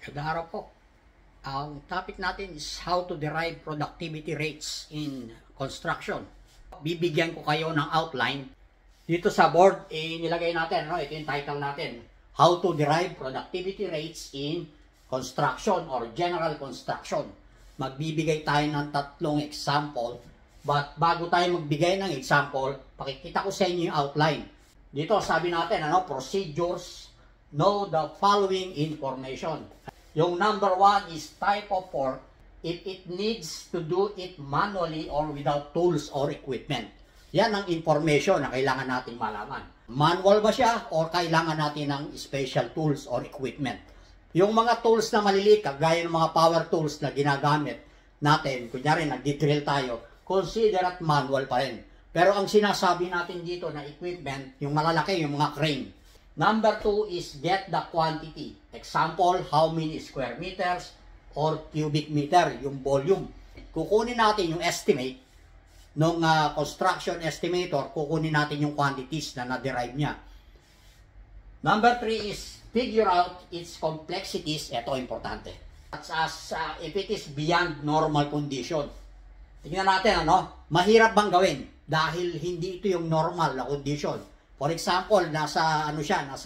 Magandang araw po. Ang topic natin is how to derive productivity rates in construction. Bibigyan ko kayo ng outline. Dito sa board, nilagay natin, ito yung title natin. How to derive productivity rates in construction or general construction. Magbibigay tayo ng tatlong example. But bago tayo magbigay ng example, pakikita ko sa inyo yung outline. Dito sabi natin, procedures, know the following information. Yung number 1 is type of work if it needs to do it manually or without tools or equipment. Yan ang information na kailangan natin malaman. Manual ba siya or kailangan natin ng special tools or equipment? Yung mga tools na maliliit, kagaya ng mga power tools na ginagamit natin, kunyari nagdi-drill tayo, consider at manual pa rin. Pero ang sinasabi natin dito na equipment, yung malalaki, yung mga crane. Number 2 is get the quantity. Example, how many square meters or cubic meter, yung volume. Kukunin natin yung estimate ng construction estimator, kukunin natin yung quantities na na-derive niya. Number 3 is figure out its complexities. Ito importante. If it is beyond normal condition. Tingnan natin, mahirap bang gawin dahil hindi ito yung normal na condition. For example, nasa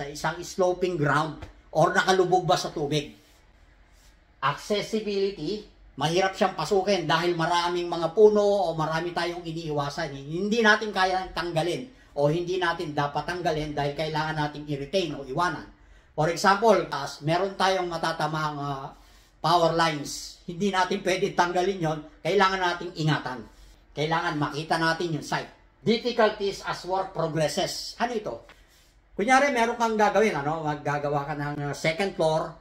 isang sloping ground or nakalubog ba sa tubig. Accessibility, mahirap siyang pasukin dahil maraming mga puno o marami tayong iniiwasan. Hindi natin kaya tanggalin o hindi natin dapat tanggalin dahil kailangan natin i-retain o iwanan. For example, meron tayong matatamang power lines. Hindi natin pwede tanggalin yon, kailangan nating ingatan. Kailangan makita natin yung site. Difficulties as work progresses. Ano ito? Kunyari, meron kang gagawin, maggagawa ka ng second floor.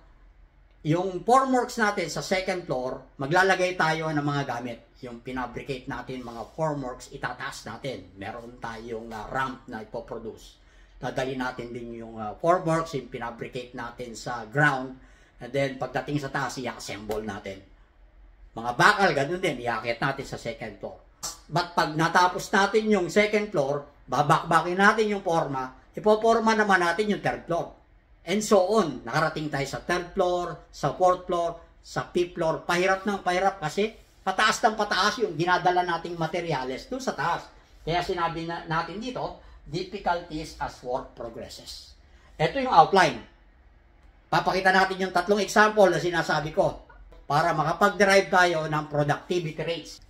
Yung formworks natin sa second floor, maglalagay tayo ng mga gamit. Yung pinabricate natin, mga formworks, itataas natin. Meron tayong ramp na ipoproduce. Dadali natin din yung formworks, yung pinabricate natin sa ground. And then, pagdating sa taas, i-assemble natin. Mga bakal, ganun din, i-akit natin sa second floor. But pag natapos natin yung second floor, babakbakin natin yung forma, ipoporma naman natin yung third floor. And so on. Nakarating tayo sa third floor, sa fourth floor, sa fifth floor. Pahirap ng pahirap kasi pataas ng pataas yung ginadala nating materyales doon sa taas. Kaya sinabi natin dito, difficulties as work progresses. Ito yung outline. Papakita natin yung tatlong example na sinasabi ko para makapag-derive tayo ng productivity rates.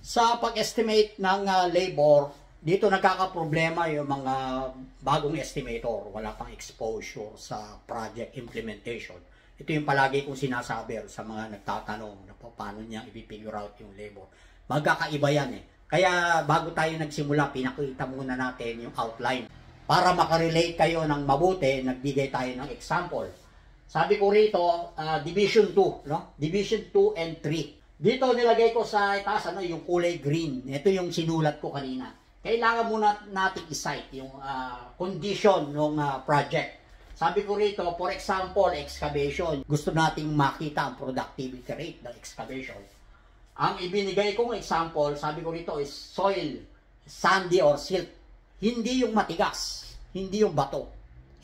Sa pag-estimate ng labor, dito nagkakaproblema yung mga bagong estimator. Wala pang exposure sa project implementation. Ito yung palagi kong sinasabi sa mga nagtatanong na paano niya i-figure out yung labor. Magkakaiba yan eh. Kaya bago tayo nagsimula, pinakita muna natin yung outline. Para makarelate kayo ng mabuti, nagbigay tayo ng example. Sabi ko rito, Division 2. Division 2 and 3. Dito nilagay ko sa itaas yung kulay green. Ito yung sinulat ko kanina. Kailangan muna natin i-cite yung condition ng project. Sabi ko rito, for example, excavation. Gusto nating makita ang productivity rate ng excavation. Ang ibinigay kong example, sabi ko rito is soil, sandy or silt. Hindi yung matigas, hindi yung bato.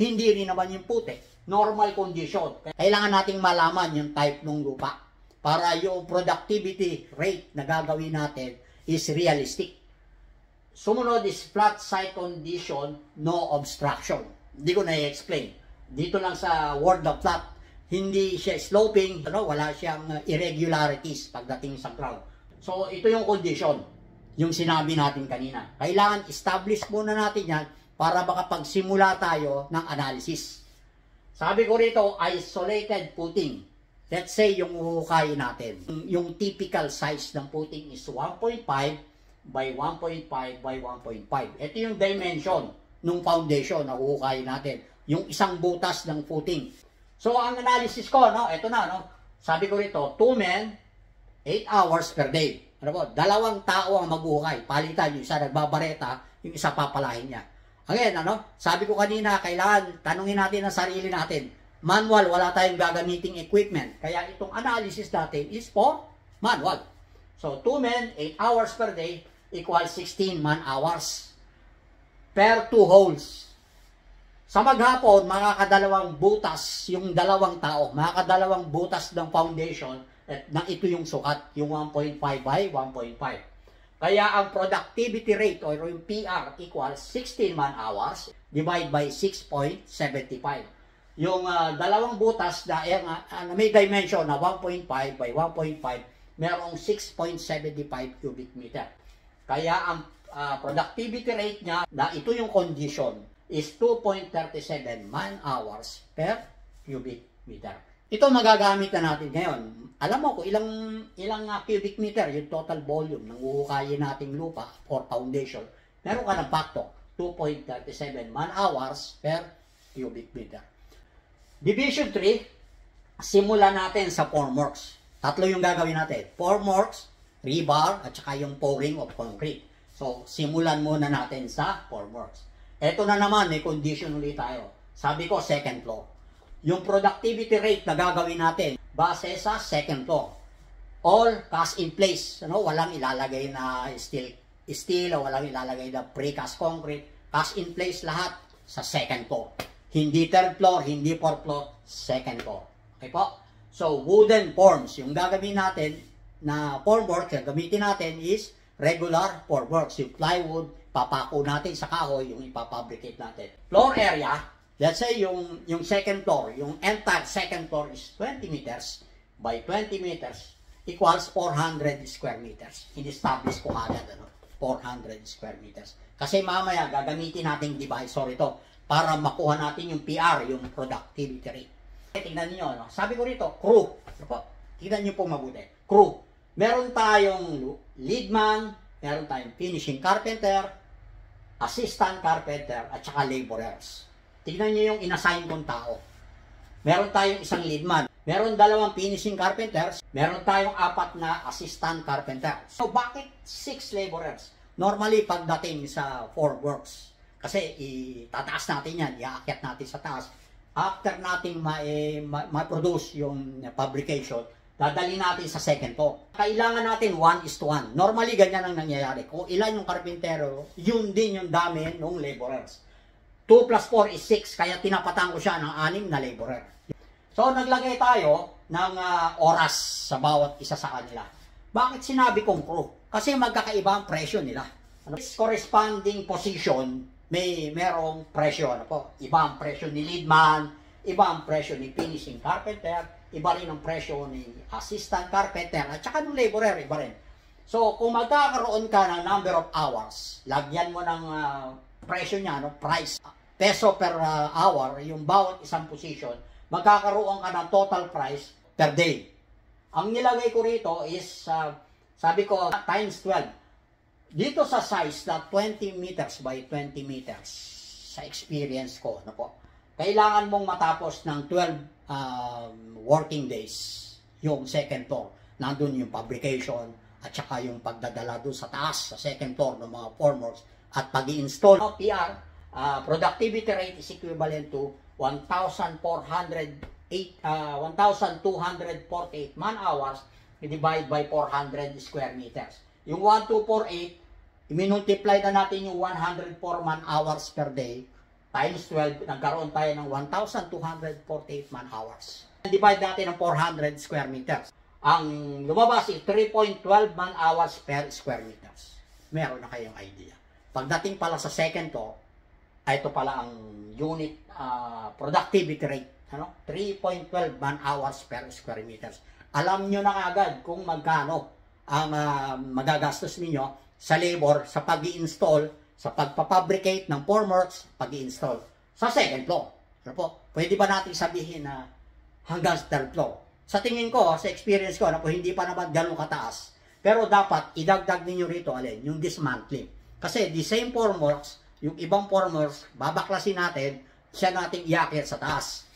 Hindi rin naman yung putik. Normal condition. Kailangan nating malaman yung type ng lupa para yung productivity rate na gagawin natin is realistic. Sumunod is flat site condition, no obstruction. Hindi ko na-explain. Dito lang sa word of flat, hindi siya sloping, wala siyang irregularities pagdating sa ground. So, ito yung condition, yung sinabi natin kanina. Kailangan establish muna natin yan para makapagsimula tayo ng analysis. Sabi ko rito, isolated footing. Let's say yung uhukayin natin. Yung typical size ng footing is 1.5 by 1.5 by 1.5. Ito yung dimension ng foundation na uhukayin natin. Yung isang butas ng footing. So, ang analysis ko, ito na, sabi ko rito, 2 men, 8 hours per day. Dalawang tao ang maghuhukay. Palitan, yung isa nagbabareta, yung isa papalahin niya. Again, sabi ko kanina, kailangan tanungin natin ang sarili natin. Manual, wala tayong gagamiting equipment. Kaya itong analysis natin is for manual. So, 2 men, 8 hours per day equals 16 man-hours per 2 holes. Sa maghapon, makakadalawang butas yung dalawang tao, makakadalawang butas ng foundation at na ito yung sukat, yung 1.5 by 1.5. Kaya ang productivity rate o yung PR equals 16 man-hours divided by 6.75. Yung dalawang butas na may dimension na 1.5 by 1.5, merong 6.75 cubic meter. Kaya ang productivity rate niya, na ito yung condition, is 2.37 man-hours per cubic meter. Ito magagamit na natin ngayon. Alam mo kung ilang cubic meter yung total volume ng uhukayin nating lupa or foundation. Meron ka ng factor, 2.37 man-hours per cubic meter. Division 3, simulan natin sa formworks. Tatlo yung gagawin natin. Formworks, rebar, at saka yung pouring of concrete. So, simulan muna natin sa formworks. Ito na naman, may condition ulit tayo. Sabi ko, second floor. Yung productivity rate na gagawin natin, base sa second floor. All cast in place. Walang ilalagay na steel o walang ilalagay na precast concrete. Cast in place lahat sa second floor. Hindi third floor, hindi fourth floor, second floor. Okay po? So, wooden forms. Yung gagawin natin na formwork, yung gamitin natin is regular formworks. Yung plywood, papako natin sa kahoy, yung ipapabricate natin. Floor area, let's say yung second floor, yung entire second floor is 20 meters by 20 meters equals 400 square meters. In-establish ko agad, 400 square meters. Kasi mamaya gagamitin natin divisor ito para makuha natin yung PR, yung productivity rate. Tingnan niyo, sabi ko rito, crew. Tingnan niyo po mabuti. Crew. Meron tayong leadman, meron tayong finishing carpenter, assistant carpenter, at saka laborers. Tignan nyo yung inassign kong tao. Meron tayong isang leadman. Meron dalawang finishing carpenters. Meron tayong 4 na assistant carpenter. So, bakit 6 laborers? Normally, pagdating sa formworks, kasi itataas natin yan, iaakyat natin sa taas. After natin ma-produce yung fabrication, dadali natin sa second floor. Kailangan natin 1:1. Normally, ganyan ang nangyayari. Kung ilan yung karpintero, yun din yung dami ng laborers. 2 plus 4 is 6, kaya tinapatan ko siya ng 6 na laborer. So, naglagay tayo ng oras sa bawat isa sa kanila. Bakit sinabi kong crew? Kasi magkakaiba ang presyo nila. Corresponding position, merong presyo. Iba ang presyo ni leadman, iba ang presyo ni finishing carpenter, iba rin ang presyo ni assistant carpenter, at saka ng laborer, iba rin. So, kung magkakaroon ka ng number of hours, lagyan mo ng presyo niya, price, peso per hour, yung bawat isang position, magkakaroon ka ng total price per day. Ang nilagay ko rito is, sabi ko, times 12. Dito sa size na 20 meters by 20 meters, sa experience ko, kailangan mong matapos ng 12 working days yung second floor. Nandun yung fabrication at saka yung pagdadala doon sa taas, sa second floor ng mga formworks at pag-i-install. PR, productivity rate is equivalent to 1,248 man-hours divided by 400 square meters. Yung 1,248, i-multiply na natin yung 104 man-hours per day times 12, nagkaroon tayo ng 1,248 man-hours. Divide natin ng 400 square meters. Ang lumabas is 3.12 man-hours per square meters. Meron na kayong idea. Pagdating pala sa second floor, ito pala ang unit productivity rate. 3.12 man-hours per square meters. Alam nyo na agad kung magkano ang magagastos ninyo sa labor, sa pag-i-install, sa pagpapabricate ng formworks, pag-i-install sa second floor. Pwede ba natin sabihin na hanggang third floor? Sa tingin ko, sa experience ko, hindi pa naman ganun kataas. Pero dapat idagdag ninyo rito, yung dismantling. Kasi the same formworks, yung ibang formworks, babaklasin natin, siya natin iakyat sa taas.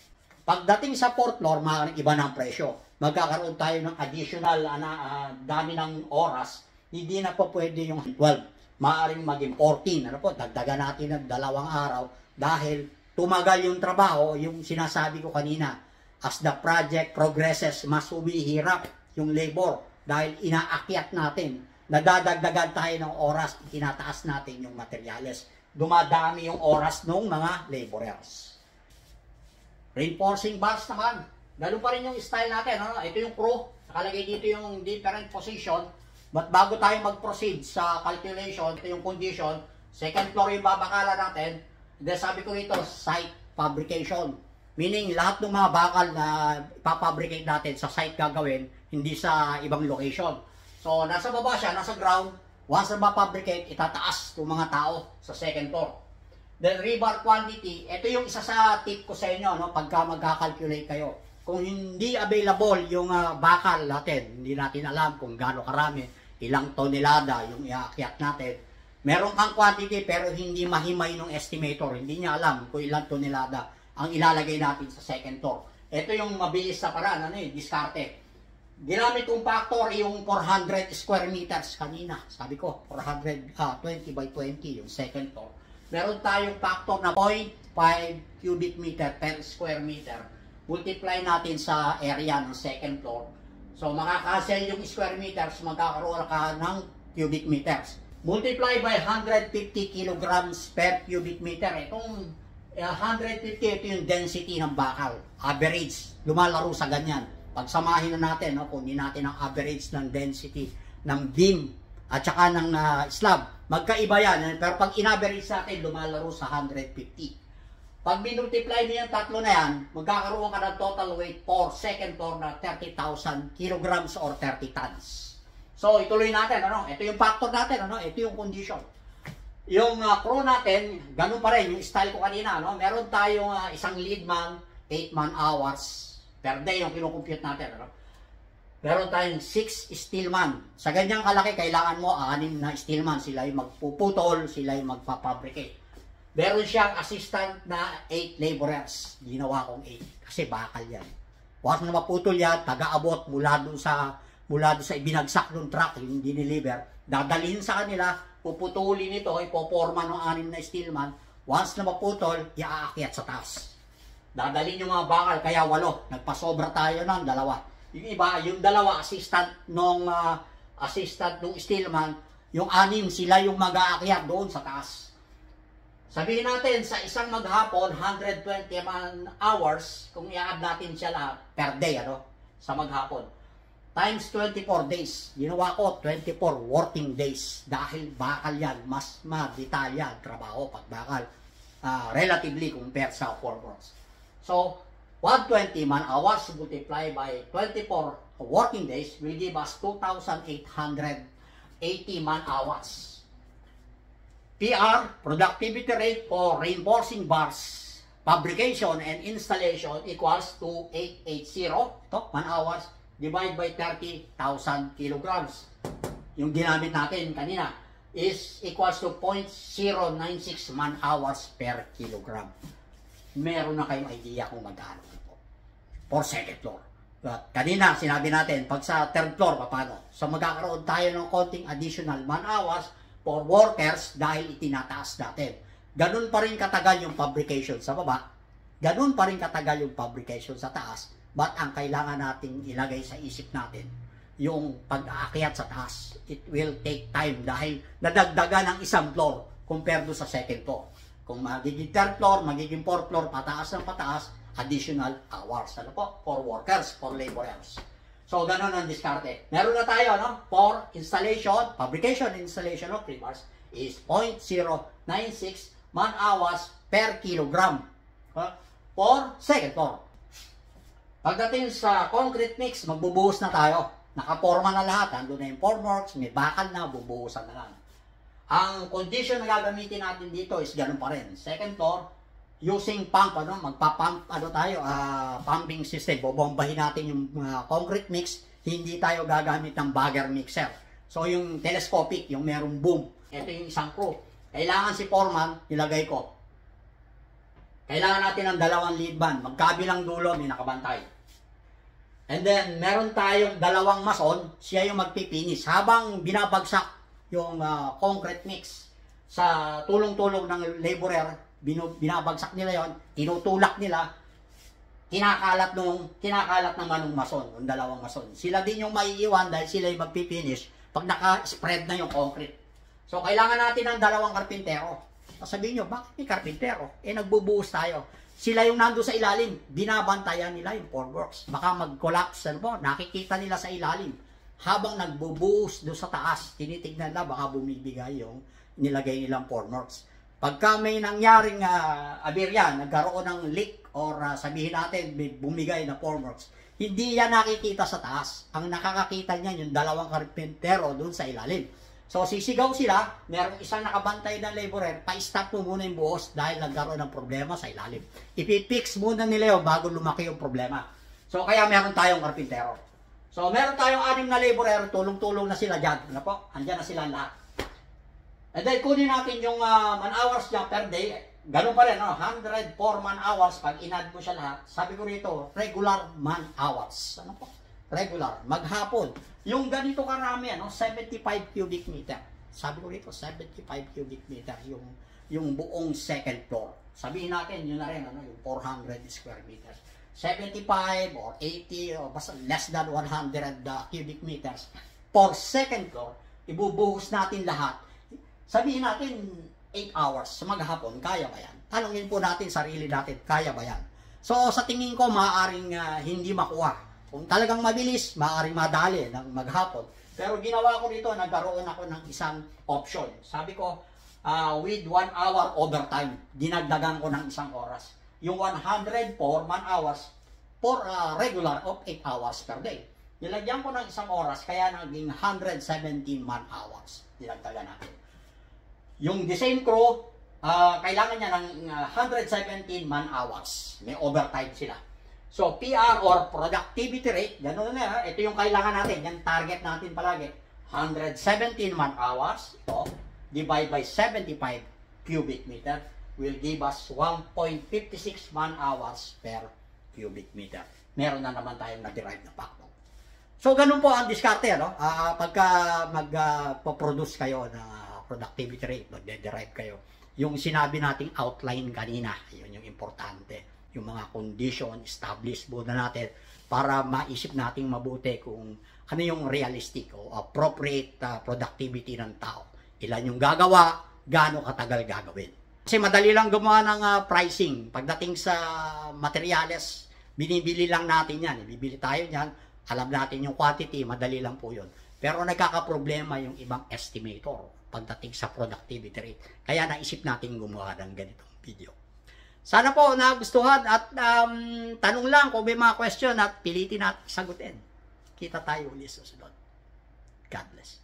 Pagdating sa fourth floor, iba ng presyo. Magkakaroon tayo ng additional dami ng oras, hindi na po pwede yung 12. Maaring maging 14. Dagdagan natin ng 2 araw dahil tumagal yung trabaho, yung sinasabi ko kanina. As the project progresses, mas humihirap yung labor dahil inaakyat natin. Nadadagdagan tayo ng oras, tinataas natin yung materyales. dumadami yung oras ng mga laborers. Reinforcing bars naman. Ganun pa rin yung style natin. Ano? Ito yung crew. Nakalagay dito yung different position. But bago tayo mag-proceed sa calculation, ito yung condition. Second floor yung babakalan natin. Then sabi ko rito, site fabrication. Meaning, lahat ng mga bakal na ipapabricate natin sa site gagawin, hindi sa ibang location. So, nasa baba siya, nasa ground. Once na mapabricate, itataas ng mga tao sa second floor. Then, rebar quantity. Ito yung isa sa tip ko sa inyo, no? Pagka magkakalculate kayo. Kung hindi available yung bakal natin, hindi natin alam kung gaano karami, ilang tonelada yung iakyat natin. Meron kang quantity pero hindi mahimay ng estimator. Hindi niya alam kung ilang tonelada ang ilalagay natin sa second floor. Ito yung mabilis sa paraan, diskarte. Ginamit kong factor yung 400 square meters kanina. Sabi ko, 420 by 20 yung second floor. Meron tayong factor na 0.5 cubic meter per square meter. Multiply natin sa area ng second floor. So, makakasel yung square meters, magkakaroon ka ng cubic meters. Multiply by 150 kilograms per cubic meter. Itong 150, ito yung density ng bakal. Average, lumalaro sa ganyan. Pagsamahin na natin, kunin natin ang average ng density ng beam at saka ng slab. Magkaiba yan, pero pag in-average natin, lumalaro sa 150. Pag minultiply mo yung tatlo na yan, magkakaroon ka ng total weight for second floor na 30,000 kilograms or 30 tons. So, ituloy natin, ito yung factor natin, ito yung condition. Yung crew natin, ganun pa rin, yung style ko kanina, meron tayong isang lead man, 8 man hours per day yung kinukompute natin. Meron tayong 6 steelman. Sa ganyang kalaki, kailangan mo 6 na steelman. Sila yung magpuputol, sila yung magpapabricate. Meron siyang assistant na 8 laborers. Ginawa kong 8 kasi bakal yan. Once na maputol yan, taga-abot mula doon sa ibinagsak ng truck, yung diniliver. Dadalhin sa kanila, puputulin ito, ipoporma ng 6 na steelman. Once na maputol, iaakyat sa taas. Dadalhin yung mga bakal, kaya 8. Nagpasobra tayo ng 2. Yung iba, yung 2 assistant nung steelman, yung 6 sila yung mag-aakyat doon sa taas. Sabihin natin, sa isang maghapon, 120 man hours, kung i-add natin siya lahat per day, sa maghapon. Times 24 days. Ginawa ko 24 working days. Dahil bakal yan, mas madetalya trabaho pag bakal. Relatively compared sa workers. So, 120 man hours multiplied by 24 working days will give us 2,880 man hours. PR, productivity rate for reinforcing bars, fabrication and installation equals to 880. Ito, man hours, divide by 30,000 kilograms. Yung ginamit natin kanina is equals to 0.096 man hours per kilogram. Meron na kayong idea kung magkano po for second floor. But kanina, sinabi natin, pag sa third floor, paano? So magkakaroon tayo ng konting additional man hours for workers dahil itinataas natin. Ganun pa rin katagal yung fabrication sa baba. Ganun pa rin katagal yung fabrication sa taas. But ang kailangan nating ilagay sa isip natin, yung pag-aakyat sa taas. It will take time dahil nadagdagan ng isang floor compared sa second floor. Kung magiging third floor, magiging fourth floor, pataas ng pataas, additional hours. For workers, for laborers. So, ganun ang diskarte. Meron na tayo, for installation, fabrication and installation of rebars is 0.096 man hours per kilogram. For second floor. Pagdating sa concrete mix, magbubuhos na tayo. Nakaporma na lahat. Nandun na yung formworks, may bakal na, bubuhusan na lang. Ang condition na gagamitin natin dito is ganun pa rin. Second floor, using pump, magpa-pump, pumping system. Bobombahin natin yung concrete mix. Hindi tayo gagamit ng bagger mixer. So, yung telescopic, yung merong boom. Ito yung isang crew. Kailangan si foreman, nilagay ko. Kailangan natin ng 2 lead man. Magkabilang dulo, may nakabantay. And then, meron tayong 2 mason. Siya yung magpipinis. Habang binabagsak yung concrete mix sa tulong-tulong ng laborer, binabagsak nila yon, tinutulak nila, kinakalat naman ng mason, yung 2 mason. Sila din yung maiiwan dahil sila yung magpipinish pag naka-spread na yung concrete. So, kailangan natin ng 2 karpintero. Sabihin nyo, bakit may karpintero? Nagbubuhos tayo. Sila yung nando sa ilalim, binabantayan nila yung formworks. Baka mag-collapse, nakikita nila sa ilalim. Habang nagbubuhos doon sa taas, tinitignan nila, baka bumibigay yung nilagay nilang formworks. Pagka may nangyaring aberya, nagkaroon ng leak, or sabihin natin, may bumigay na formworks, hindi yan nakikita sa taas. Ang nakakakita niyan yung dalawang karpintero doon sa ilalim. So, sisigaw sila, merong isang nakabantay na laborer, pa-stop mo muna yung buhos dahil nagkaroon ng problema sa ilalim. Ipipix muna nila yun bago lumaki yung problema. So, kaya meron tayong karpintero. So, meron tayong 6 na laborer, tulong-tulong na sila dyan. Ano po? Andyan na sila lahat. And then, kunin natin yung man hours dyan per day. Ganun pa rin, 104 man hours. Pag in-add mo siya lahat, sabi ko rito, regular man hours. Ano po? Regular, maghapon. Yung ganito karami, 75 cubic meter. Sabi ko rito, 75 cubic meter yung buong second floor. Sabihin natin, yun na rin, yung 400 square meters. 75 or 80 or basta less than 100 cubic meters for second floor. Ibubuhos natin lahat. Sabihin natin, 8 hours sa maghapon, kaya ba yan? Tanungin po natin sarili natin, kaya ba yan? So, sa tingin ko, maaaring hindi makuha. Kung talagang mabilis, maaaring madali ng maghapon. Pero ginawa ko dito, nagkaroon ako ng isang option. Sabi ko, with 1 hour overtime, dinagdagan ko ng 1 oras. Yung 104 man hours for regular of 8 hours per day. Nilagyan ko ng 1 oras, kaya naging 117 man hours. Dinagdagan natin. Yung the same crew, kailangan niya ng 117 man hours. May overtime sila. So, PR or productivity rate, gano'n na, ito yung kailangan natin, yung target natin palagi, 117 man hours, ito, divide by 75 cubic meter, will give us 1.56 man hours per cubic meter. Meron na naman tayong na-derive na factor. So, ganun po ang diskarte, pagka mag-produce kayo ng productivity rate, mag-derive kayo, yung sinabi nating outline kanina, yun yung importante. Yung mga condition, establish muna natin para maisip nating mabuti kung ano yung realistic o appropriate productivity ng tao. Ilan yung gagawa, gaano katagal gagawin. Kasi madali lang gumawa ng pricing. Pagdating sa materyales, binibili lang natin yan. Bibili tayo yan, alam natin yung quantity, madali lang po yun. Pero nagkakaproblema yung ibang estimator pagdating sa productivity rate. Kaya naisip natin gumawa ng ganitong video. Sana po nagustuhan at tanong lang kung may mga question at pilitin natin sagutin. Kita tayo ulit sa sunod. God bless.